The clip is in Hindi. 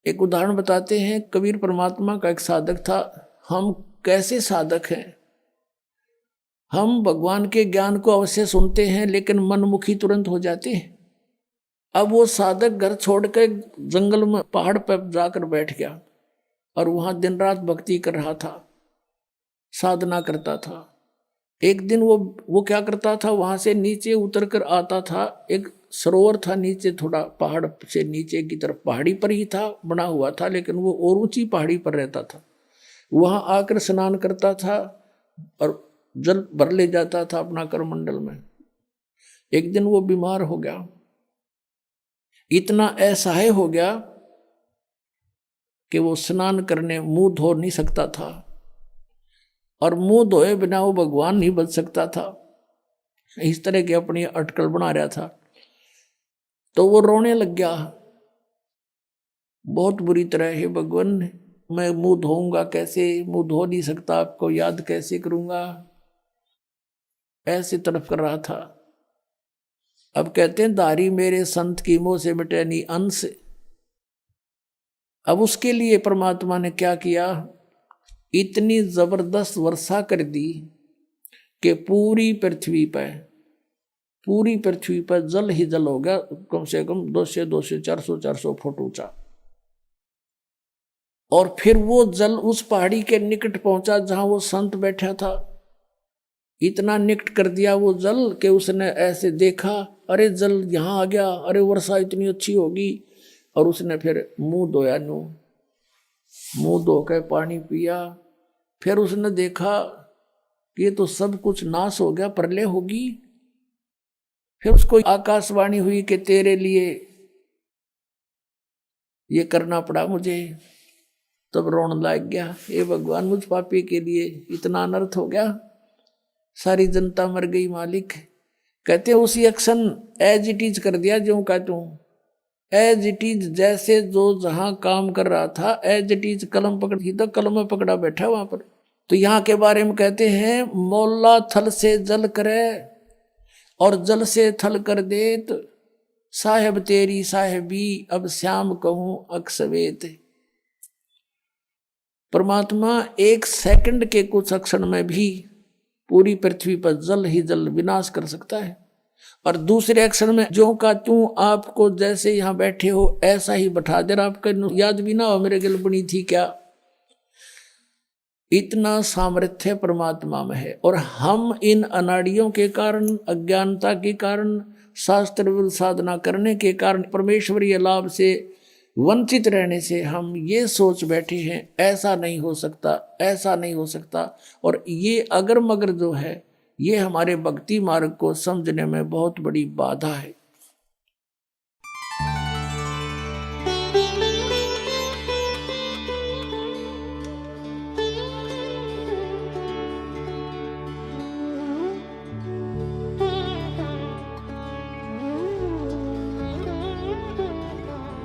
एक उदाहरण बताते हैं, कबीर परमात्मा का एक साधक था। हम कैसे साधक हैं, हम भगवान के ज्ञान को अवश्य सुनते हैं लेकिन मनमुखी तुरंत हो जाते हैं। अब वो साधक घर छोड़ के जंगल में पहाड़ पर जाकर बैठ गया और वहां दिन रात भक्ति कर रहा था, साधना करता था। एक दिन वो क्या करता था, वहां से नीचे उतर कर आता था। एक सरोवर था नीचे, थोड़ा पहाड़ से नीचे की तरफ, पहाड़ी पर ही था, बना हुआ था, लेकिन वो और ऊंची पहाड़ी पर रहता था। वहां आकर स्नान करता था और जल भर ले जाता था अपना करमंडल में। एक दिन वो बीमार हो गया, इतना असहाय हो गया कि वो स्नान करने मुंह धो नहीं सकता था, और मुंह धोए बिना वो भगवान नहीं बच सकता था। इस तरह की अपनी अटकल बना रहा था। तो वो रोने लग गया बहुत बुरी तरह, हे भगवान मैं मुंह धोऊंगा कैसे, मुंह धो नहीं सकता, आपको याद कैसे करूंगा, ऐसे तड़प कर रहा था। अब कहते हैं दारी मेरे संत की मोह से मिटे नहीं अंश। अब उसके लिए परमात्मा ने क्या किया, इतनी जबरदस्त वर्षा कर दी कि पूरी पृथ्वी पर जल ही जल हो गया, कम से कम 200 400 फुट ऊंचा। और फिर वो जल उस पहाड़ी के निकट पहुंचा जहां वो संत बैठा था। इतना निकट कर दिया वो जल कि उसने ऐसे देखा, अरे जल यहां आ गया, अरे वर्षा इतनी अच्छी होगी। और उसने फिर मुंह धोया, मुंह धो के पानी पिया। फिर उसने देखा कि ये तो सब कुछ नाश हो गया, प्रलय होगी। फिर उसको आकाशवाणी हुई कि तेरे लिए ये करना पड़ा मुझे। तब रोने लग गया, हे भगवान मुझ पापी के लिए इतना अनर्थ हो गया, सारी जनता मर गई मालिक। कहते उसी एक्शन एज इट इज कर दिया, जो का तू एज इट इज, जैसे जो जहां काम कर रहा था एज इट इज, कलम पकड़ ही तो कलम में पकड़ा बैठा वहां पर। तो यहाँ के बारे में कहते हैं, मौला थल से जल करे और जल से थल कर देत, साहेब तेरी साहेबी अब श्याम कहूं अक्सवेत। परमात्मा एक सेकंड के कुछ क्षण में भी पूरी पृथ्वी पर जल ही जल विनाश कर सकता है। और दूसरे अक्षर में जो का तू, आपको जैसे यहां बैठे हो ऐसा ही बैठा दे, आपका याद भी ना हो मेरे गिल बनी थी क्या। इतना सामर्थ्य परमात्मा में है। और हम इन अनाड़ियों के कारण, अज्ञानता के कारण, शास्त्र विरुद्ध साधना करने के कारण, परमेश्वरीय लाभ से वंचित रहने से हम ये सोच बैठे हैं ऐसा नहीं हो सकता, ऐसा नहीं हो सकता। और ये अगर मगर जो है, ये हमारे भक्ति मार्ग को समझने में बहुत बड़ी बाधा है।